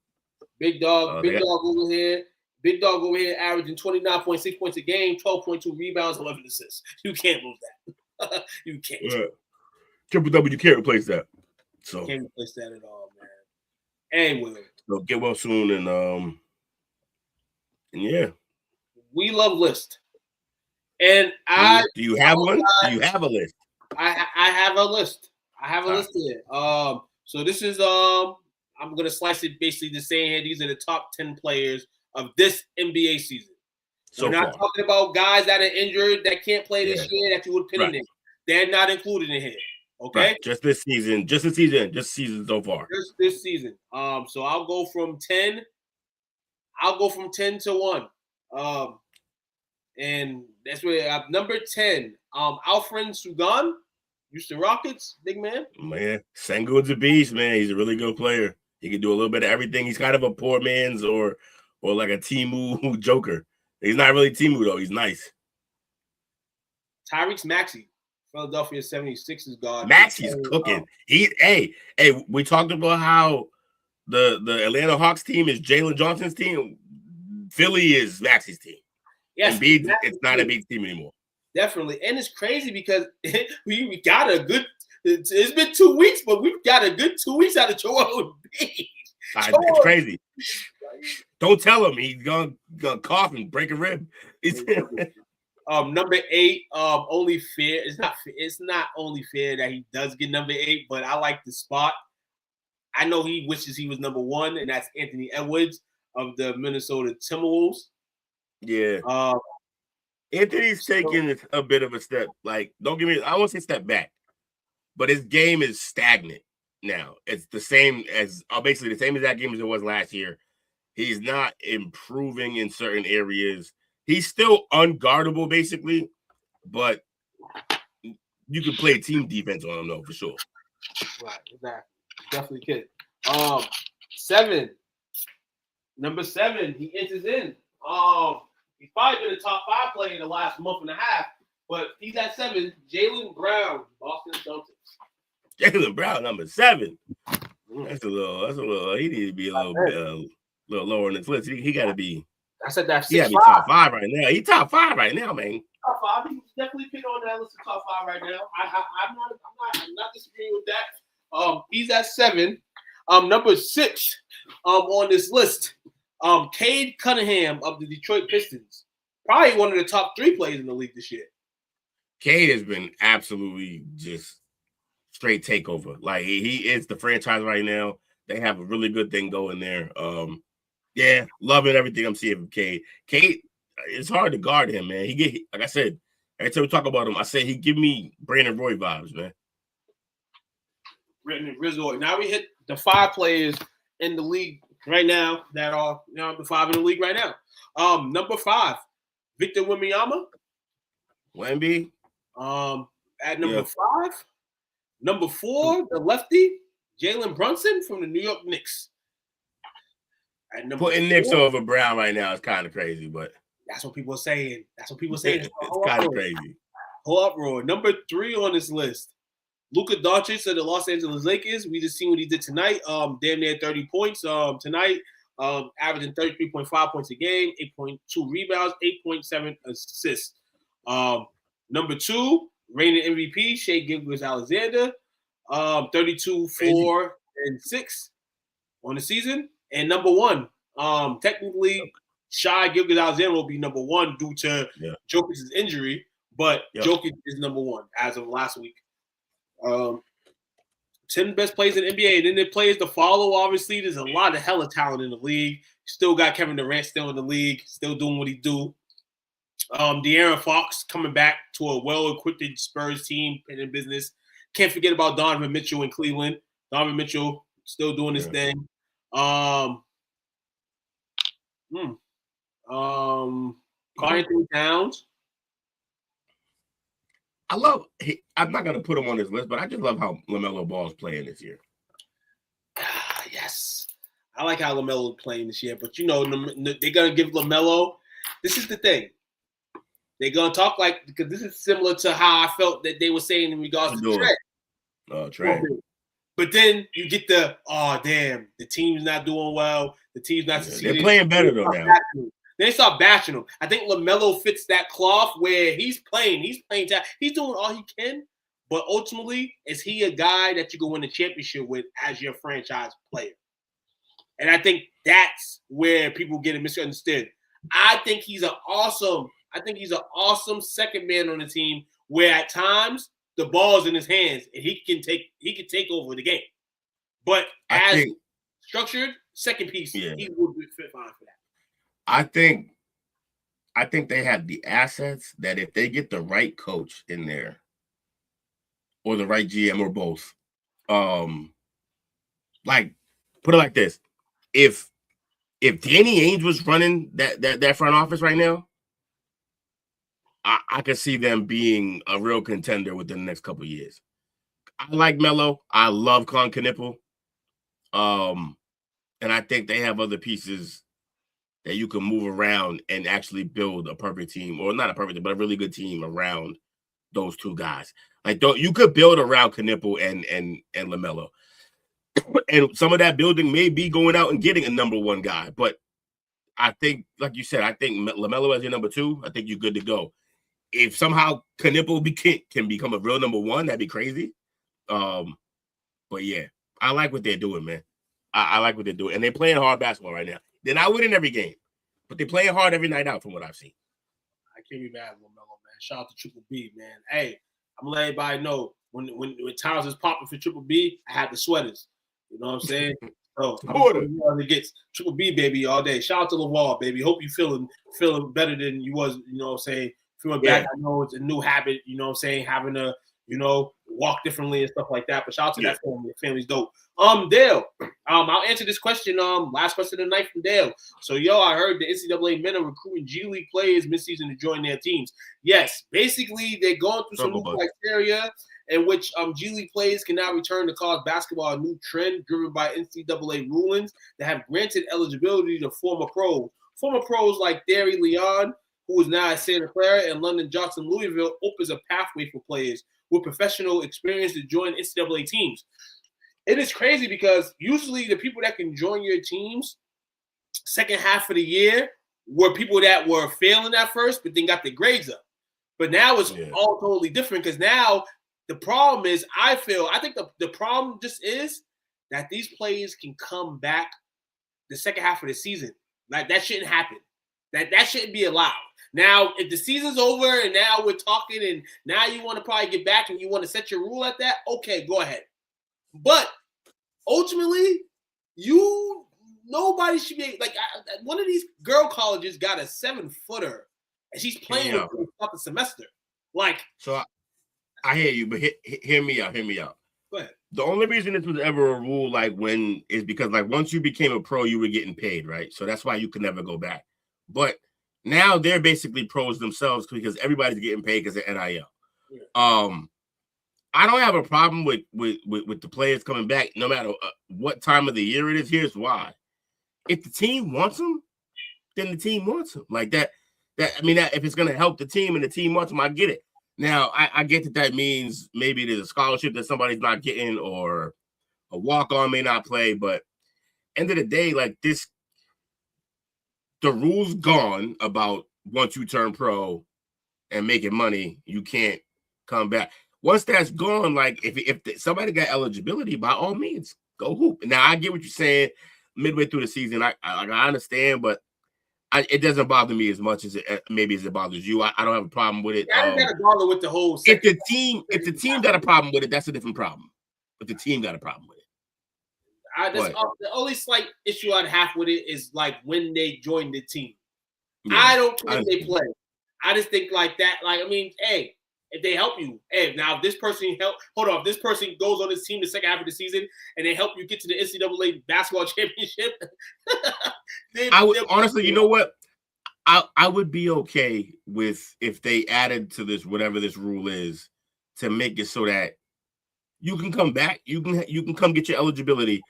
big dog over here. Big dog over here averaging 29.6 points a game, 12.2 rebounds, 11 assists. You can't lose that. You can't. Triple W, you can't replace that. So can't replace that at all, man. Anyway. So get well soon and yeah. We love list. And do you have one? Do you have a list? I have a list. I have a list here. So this is I'm gonna slice it basically the same here. These are the top 10 players of this NBA season. So we're not talking about guys that are injured that can't play this year that you would put in there. They're not included in here. Okay. Right. Just this season. Just the season so far. Just this season. So I'll go from 10. I'll go from 10 to 1. And that's where number 10. Alfred Sugan, Houston Rockets, big man. Man, Sengun's a beast, man. He's a really good player. He can do a little bit of everything. He's kind of a poor man's or like a Timu Joker. He's not really Timu though. He's nice. Tyrese Maxey, Philadelphia 76ers guard. Maxey's cooking. We talked about how the Atlanta Hawks team is Jalen Johnson's team. Philly is Maxey's team. Yes, it's not a big team anymore. Definitely. And it's crazy because we got a good – it's been 2 weeks, but we've got a good 2 weeks out of Joel Embiid. It's crazy. Don't tell him. He's going to cough and break a rib. Number 8, only fair. It's not only fair that he does get number 8, but I like the spot. I know he wishes he was number 1, and that's Anthony Edwards of the Minnesota Timberwolves. Yeah. Anthony's taking a bit of a step. Like, don't get me, I won't say step back, but his game is stagnant now. It's the same as basically the same exact game as it was last year. He's not improving in certain areas. He's still unguardable, basically, but you can play team defense on him, though, for sure. Right, exactly. Definitely could. 7. Number 7, he enters in. He's probably been a top 5 player in the last month and a half, but he's at 7. Jaylen Brown, Boston Celtics. Jaylen Brown, number 7. That's a little. He needs to be a little lower on this list. He got to be. I said that. He got to be top 5 right now. He's top 5 right now, man. Top 5. He's definitely picked on that list of top 5 right now. I'm not disagreeing with that. He's at 7. Number 6. On this list. Cade Cunningham of the Detroit Pistons. Probably one of the top 3 players in the league this year. Cade has been absolutely just straight takeover. Like, he is the franchise right now. They have a really good thing going there. Yeah, loving everything I'm seeing from Cade. Cade, it's hard to guard him, man. He get, like I said, every time we talk about him, I say he give me Brandon Roy vibes, man. Brandon Rizzo. Now we hit the 5 players in the league right now that are the 5 in the league right now. Number 5, Victor Wembanyama. Wemby. At number 5. Number 4, the lefty, Jalen Brunson from the New York Knicks. Putting Knicks over Brown right now is kind of crazy, but that's what people are saying. It's kind of crazy. Whole uproar. Number 3 on this list, Luka Doncic of the Los Angeles Lakers. We just seen what he did tonight. Damn near 30 points. Tonight, averaging 33.5 points a game, 8.2 rebounds, 8.7 assists. Number 2, reigning MVP, Shai Gilgeous-Alexander, 32, 4, and 6 on the season. And number 1, technically, Shai Gilgeous-Alexander will be number 1 due to Jokic's injury, but Jokic is number 1 as of last week. 10 best players in the NBA. And then the players to follow, obviously, there's a lot of hella talent in the league. Still got Kevin Durant still in the league, still doing what he do. De'Aaron Fox coming back to a well-equipped Spurs team in business. Can't forget about Donovan Mitchell in Cleveland. Donovan Mitchell still doing his thing. Karl Anthony Towns. I'm not going to put him on this list, but I just love how LaMelo Ball is playing this year. Yes. I like how LaMelo is playing this year, but they're going to give LaMelo. This is the thing. They're going to talk because this is similar to how I felt that they were saying in regards to Trae. Trae. But then you get the, damn, the team's not doing well. The team's not succeeding. They're playing better though now. They start bashing him. I think LaMelo fits that cloth where he's playing. He's doing all he can. But ultimately, is he a guy that you can win a championship with as your franchise player? And I think that's where people get it misunderstood. I think he's an awesome second man on the team where at times the ball's in his hands and he can take over the game. But as structured second piece, he would fit fine for that. I think they have the assets that if they get the right coach in there or the right GM or both, like put it like this. If Danny Ainge was running that front office right now, I could see them being a real contender within the next couple of years. I like Melo. I love Con Knipple. And I think they have other pieces that you can move around and actually build a perfect team, or not a perfect, but a really good team around those two guys. Like you could build around Knipple and LaMelo. And some of that building may be going out and getting a number 1 guy. But I think, like you said, I think LaMelo as your number 2, I think you're good to go. If somehow Knipple can become a real number 1, that'd be crazy. But yeah, I like what they're doing, man. I like what they're doing. And they're playing hard basketball right now. They're not winning every game, but they're playing hard every night out from what I've seen. I can't be mad at LaMelo, man. Shout out to Triple B, man. Hey, I'm going to let everybody know when Towns is popping for Triple B, I had the sweaters. You know what I'm saying? So it gets Triple B, baby, all day. Shout out to LaVar, baby. Hope you feeling better than you was, you know what I'm saying? Feeling back. I know it's a new habit, you know what I'm saying? Having to, walk differently and stuff like that. But shout out to that family. The family's dope. Dale, I'll answer this question. Last question of the night from Dale. So, I heard the NCAA men are recruiting G League players midseason to join their teams. Yes, basically they're going through some new criteria in which G League players can now return to college basketball, a new trend driven by NCAA rulings that have granted eligibility to former pros. Former pros like Derry Leon, who is now at Santa Clara, and London Johnson Louisville opens a pathway for players with professional experience to join NCAA teams. It is crazy because usually the people that can join your teams second half of the year were people that were failing at first, but then got their grades up. But now it's all totally different because now the problem is, I think the problem just is that these players can come back the second half of the season. Like, that shouldn't happen. That shouldn't be allowed. Now, if the season's over and now we're talking and now you want to probably get back and you want to set your rule at that, okay, go ahead. But ultimately, you nobody should be like one of these girl colleges got a 7-footer and she's playing with them throughout the semester. Like, so I hear you, but hear me out. Hear me out. Go ahead. The only reason this was ever a rule, like when, is because like once you became a pro, you were getting paid, right? So that's why you could never go back. But now they're basically pros themselves because everybody's getting paid because of NIL. Yeah. I don't have a problem with the players coming back, no matter what time of the year it is. Here's why: if the team wants them, then the team wants them. Like that. That if it's gonna help the team and the team wants them, I get it. Now I get that means maybe there's a scholarship that somebody's not getting, or a walk-on may not play. But end of the day, like this, the rule's gone about once you turn pro and making money, you can't come back. Once that's gone, like if somebody got eligibility, by all means, go hoop. Now I get what you're saying. Midway through the season, I understand, but it doesn't bother me as much as it bothers you. I don't have a problem with it. I don't got a bother with the whole. If the team got a problem with it, that's a different problem. But the team got a problem with it. The only slight issue I'd have with it is like when they join the team. Yeah, I don't care if they play. I just think like that. Like, I mean, hey, if they help you, hey, now if this person if this person goes on this team the second half of the season and they help you get to the NCAA basketball championship, honestly, you know what? I would be okay with if they added to this whatever this rule is to make it so that you can come back, you can come get your eligibility,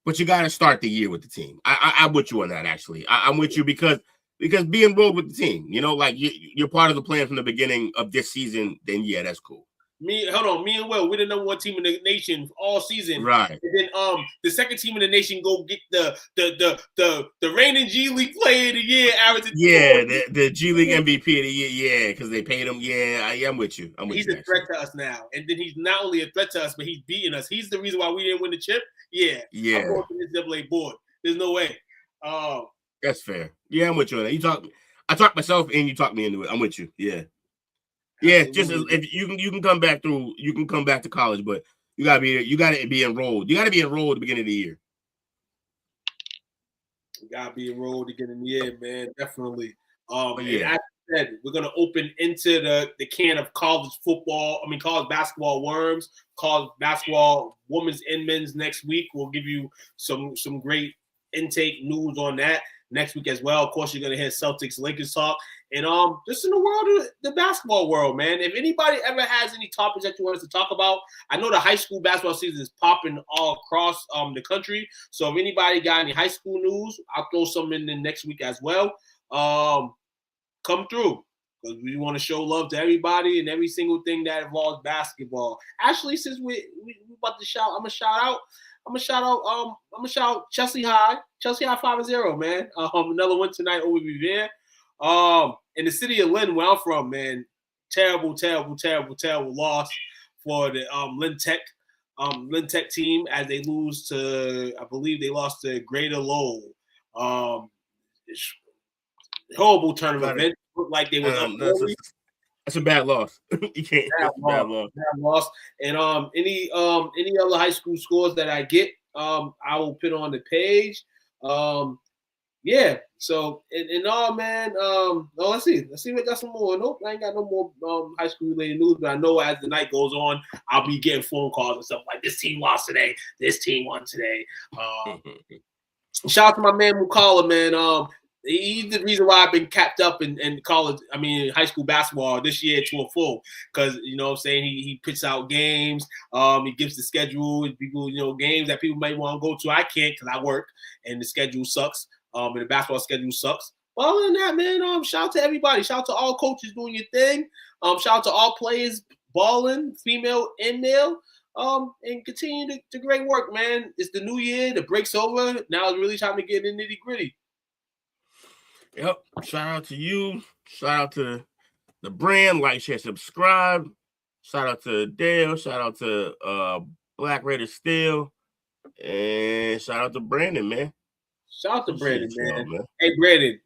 but you got to start the year with the team. I'm with you on that. Actually, I'm with you because be enrolled with the team. You know, like you're part of the plan from the beginning of this season. Then yeah, that's cool. Me and Will, we're the number one team in the nation all season. Right. And then the second team in the nation go get the reigning G League player of the year, averaging. Yeah, the G League MVP of the year. Yeah, because they paid him. Yeah, I'm with you. He's a threat to us now. And then he's not only a threat to us, but he's beating us. He's the reason why we didn't win the chip. Yeah. I'm going to this NCAA board. There's no way. That's fair. Yeah, I'm with you on that. I talked myself and you talked me into it. I'm with you. Yeah. Yeah, just if you can come back to college, but you gotta be enrolled. You gotta be enrolled at the beginning of the year. You gotta be enrolled at the beginning of the year, man. Definitely. And as I said, we're gonna open into the can of college basketball worms, college basketball women's and men's next week. We'll give you some great intake news on that next week as well. Of course, you're gonna hear Celtics Lakers talk. And just in the world of the basketball world, man. If anybody ever has any topics that you want us to talk about, I know the high school basketball season is popping all across the country. So if anybody got any high school news, I'll throw some in the next week as well. Come through. Because we want to show love to everybody and every single thing that involves basketball. Actually, since we about to shout, I'm gonna shout out Chelsea High 5-0, man. Another win tonight over Revere. In the city of Lynn, where I'm from, man, terrible loss for the Lynn Tech team as they lose to, I believe they lost to Greater Lowell. Horrible tournament event. Looked like they were that's a bad loss. You can't. Bad loss. And any other high school scores that I get, I will put on the page. Yeah. So and all, man. Let's see. We got some more. Nope, I ain't got no more high school related news. But I know as the night goes on, I'll be getting phone calls and stuff like this team lost today. This team won today. Shout out to my man Mukala, man. He's the reason why I've been capped up in college. I mean, high school basketball this year to a full, because you know what I'm saying, he puts out games. He gives the schedule. People, games that people might want to go to. I can't because I work and the schedule sucks. And the basketball schedule sucks. But other than that, man, shout out to everybody. Shout out to all coaches doing your thing. Shout out to all players balling, female and male. And continue the great work, man. It's the new year. The break's over. Now it's really time to get in the nitty gritty. Yep. Shout out to you. Shout out to the brand. Like, share, subscribe. Shout out to Dale. Shout out to Black Raider Steel. And shout out to Brandon, man. Shout out to Brandon, man. Hey, Brandon,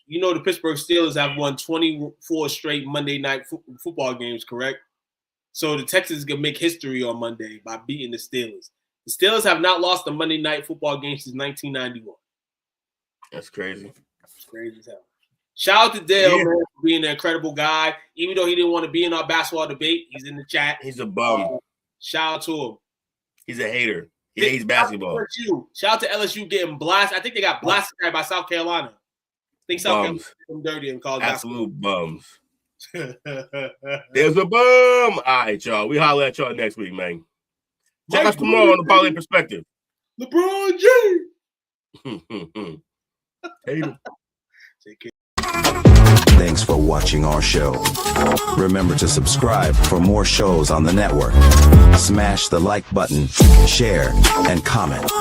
the Pittsburgh Steelers have won 24 straight Monday night football games, correct? So the Texans can make history on Monday by beating the Steelers. The Steelers have not lost a Monday Night Football game since 1991. That's crazy. It's crazy as hell. Shout out to Dale, man, for being an incredible guy. Even though he didn't want to be in our basketball debate, he's in the chat. He's a bum. Shout out to him. He's a hater. He hates basketball. Shout out to LSU getting blasted. I think they got blasted by South Carolina. I think South Carolina them dirty and called absolute bums. There's a bum. All right, y'all. We holler at y'all next week, man. Check us tomorrow on the Parlay Perspective. LeBron James. Thanks for watching our show. Remember to subscribe for more shows on the network. Smash the like button, share, and comment.